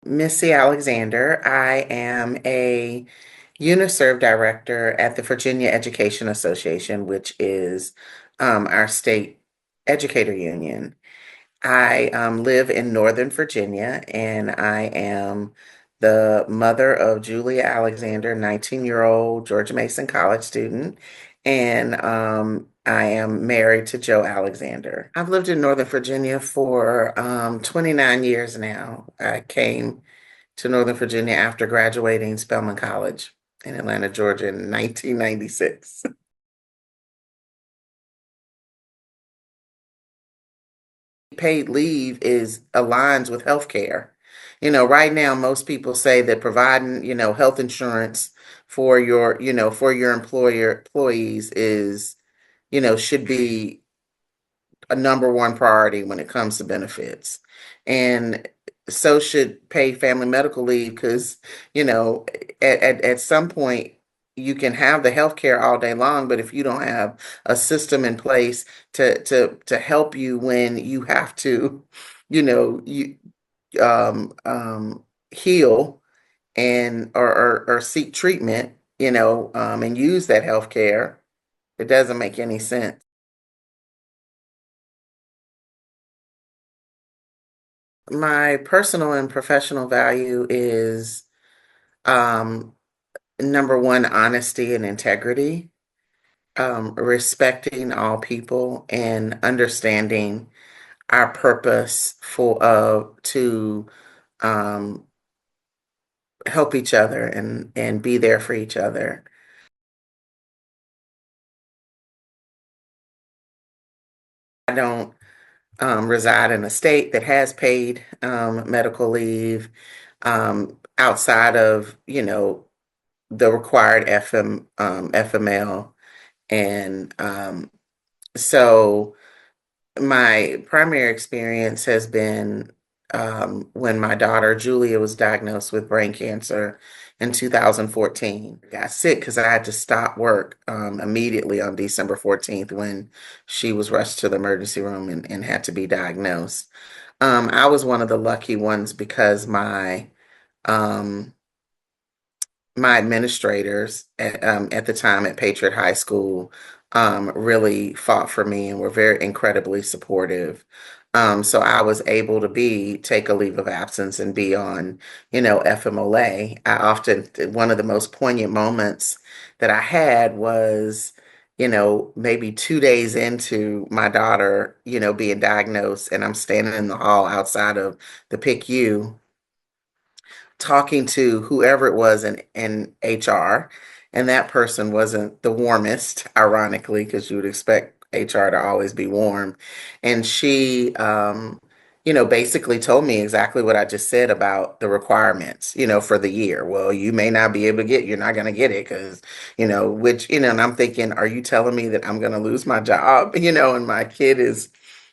Missy Alexander. I am a UNISERV director at the Virginia Education Association, which is our state educator union. I live in Northern Virginia, and I am the mother of Julia Alexander, 19-year-old Georgia Mason College student, and I am married to Joe Alexander. I've lived in Northern Virginia for 29 years now. I came to Northern Virginia after graduating Spelman College in Atlanta, Georgia in 1996. Paid leave is aligns with healthcare. Right now most people say that providing, health insurance for your employees is, should be a number one priority when it comes to benefits. And so should pay family medical leave because, you know, at some point you can have the health care all day long, but if you don't have a system in place to help you when you have to, you heal and or seek treatment, and use that health care, it doesn't make any sense. My personal and professional value is um, number one, honesty and integrity, respecting all people and understanding our purpose for to um, help each other and be there for each other. I don't reside in a state that has paid medical leave outside of, the required FML. And so my primary experience has been when my daughter Julia was diagnosed with brain cancer in 2014. I got sick because I had to stop work immediately on December 14th when she was rushed to the emergency room and had to be diagnosed. I was one of the lucky ones because um, my administrators at the time at Patriot High School really fought for me and were very incredibly supportive. So I was able to take a leave of absence and be on, FMLA. One of the most poignant moments that I had was, maybe 2 days into my daughter, being diagnosed, and I'm standing in the hall outside of the PICU talking to whoever it was in HR, and that person wasn't the warmest, ironically, because you would expect HR to always be warm. And she, basically told me exactly what I just said about the requirements, for the year. Well, you may not be able to you're not going to get it because, and I'm thinking, are you telling me that I'm going to lose my job, and my kid is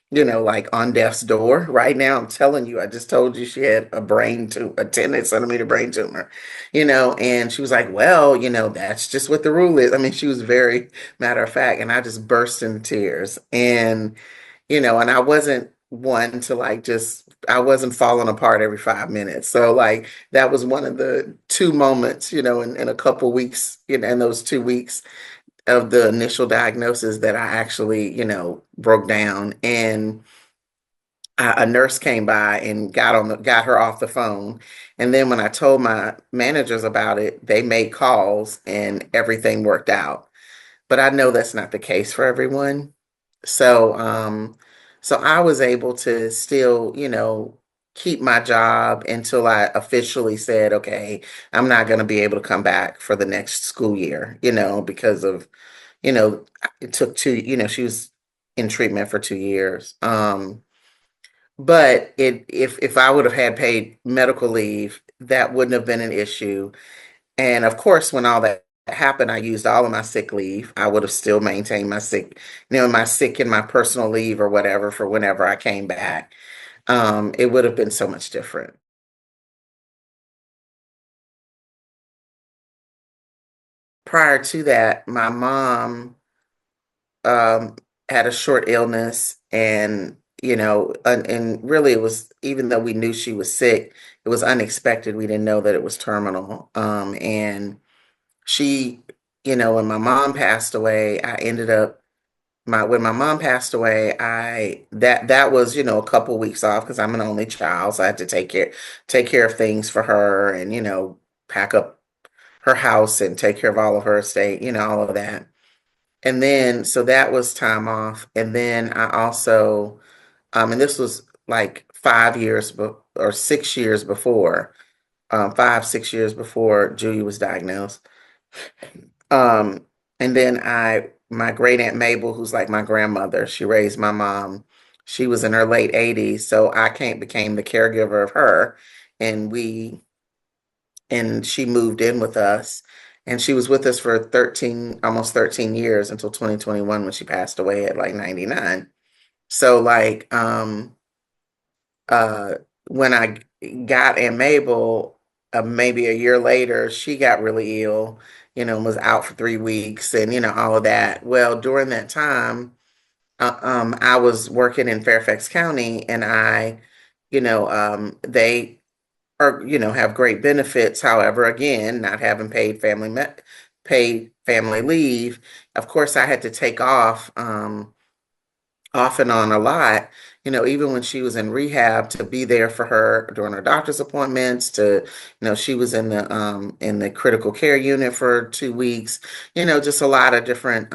like on death's door right now. I'm telling you, I just told you she had a 10 centimeter brain tumor, and she was like, well, that's just what the rule is. I mean, she was very matter of fact, and I just burst into tears. And I wasn't one to I wasn't falling apart every 5 minutes. So like that was one of the two moments, in a couple weeks, in those 2 weeks of the initial diagnosis that I actually, broke down. And a nurse came by and got her off the phone. And then when I told my managers about it, they made calls and everything worked out. But I know that's not the case for everyone. So so I was able to still, keep my job until I officially said, okay, I'm not going to be able to come back for the next school year, because of, you know, it took she was in treatment for 2 years. But if I would have had paid medical leave, that wouldn't have been an issue. And of course, when all that happened, I used all of my sick leave. I would have still maintained my sick and my personal leave or whatever for whenever I came back. It would have been so much different. Prior to that, my mom um, had a short illness and and really it was, even though we knew she was sick, it was unexpected. We didn't know that it was terminal. And she, when my mom passed away, I ended up when my mom passed away, that was, a couple weeks off because I'm an only child, so I had to take care of things for her and, pack up her house and take care of all of her estate, all of that. And then so that was time off. And then I also and this was like 5 years or 6 years before, 5, 6 years before Julia was diagnosed. Um, and then my great aunt Mabel, who's like my grandmother, she raised my mom. She was in her late 80s, so I became the caregiver of her, and she moved in with us, and she was with us for almost 13 years until 2021 when she passed away at like 99. So like uh when I got Aunt Mabel, maybe a year later, she got really ill, and was out for 3 weeks and, all of that. Well, during that time, I was working in Fairfax County, and they are, have great benefits. However, again, not having paid family leave, of course, I had to take off and on a lot, even when she was in rehab, to be there for her during her doctor's appointments, she was in the critical care unit for 2 weeks, just a lot of different,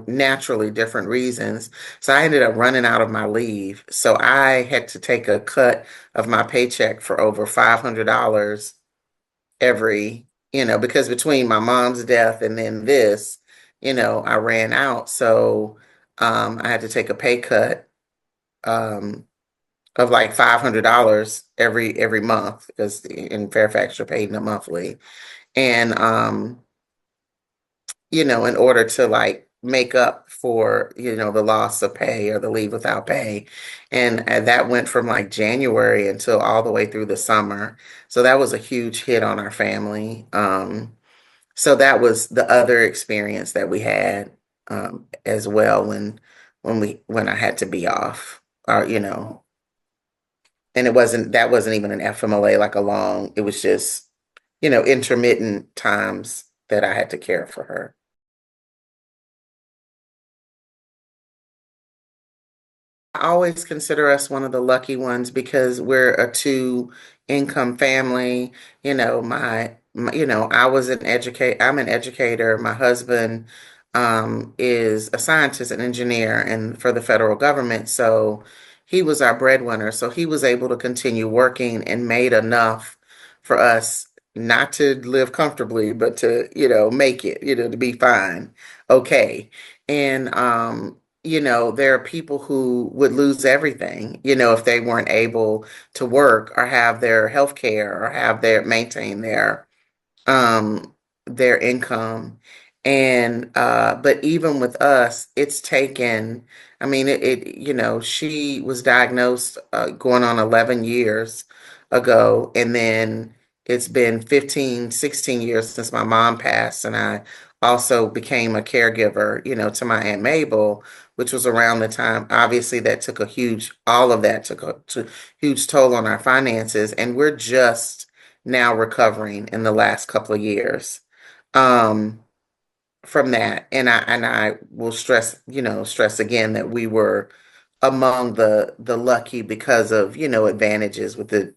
naturally different reasons. So I ended up running out of my leave. So I had to take a cut of my paycheck for over $500 because between my mom's death and then this, I ran out. So I had to take a pay cut um, of like $500 every month because in Fairfax you're paid in a monthly, and in order to like make up for the loss of pay or the leave without pay, and that went from like January until all the way through the summer. So that was a huge hit on our family. So that was the other experience that we had as well when I had to be off, or and that wasn't even an FMLA like a long. It was just intermittent times that I had to care for her. I always consider us one of the lucky ones because we're a two income family. I'm an educator. My husband is a scientist and engineer and for the federal government. So he was our breadwinner. So he was able to continue working and made enough for us not to live comfortably, but to, make it, to be fine. Okay. And there are people who would lose everything, if they weren't able to work or have their health care or maintain their income. And but even with us, it's taken, I mean, she was diagnosed going on 11 years ago, and then it's been 15, 16 years since my mom passed, and I also became a caregiver, to my Aunt Mabel, which was around the time, obviously, that took all of that took a huge toll on our finances, and we're just now recovering in the last couple of years um, from that. And I will stress again that we were among the lucky because of advantages with the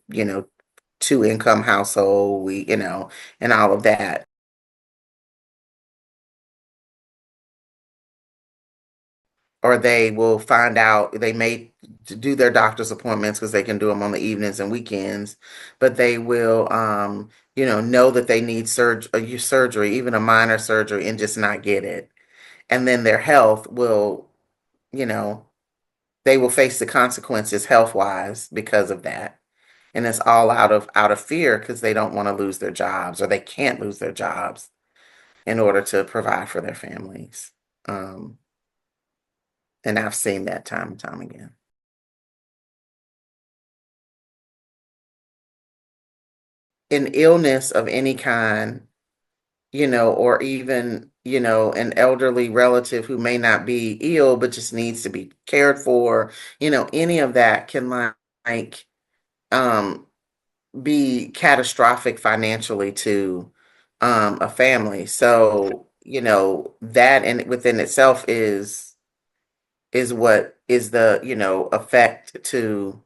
two income household, and all of that. Or they will find out they may do their doctor's appointments because they can do them on the evenings and weekends, but they will know that they need surgery, even a minor surgery, and just not get it. And then their health will, you know they will face the consequences health wise because of that. And it's all out of fear because they don't want to lose their jobs, or they can't lose their jobs in order to provide for their families. um and I've seen that time and time again. An illness of any kind, or even an elderly relative who may not be ill but just needs to be cared for, any of that can like um be catastrophic financially to a family. So, that and within itself is what is the, effect to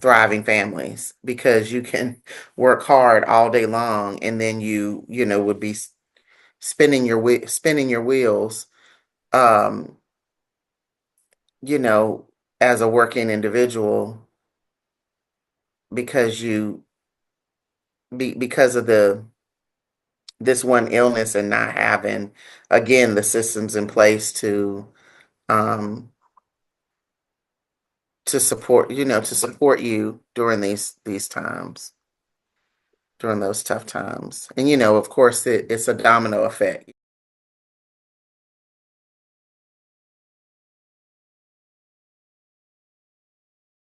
thriving families, because you can work hard all day long and then would be spinning your wheels, um, you know, as a working individual, because because of the this one illness, and not having, again, the systems in place um to support you during these times, during those tough times. And of course, it's a domino effect.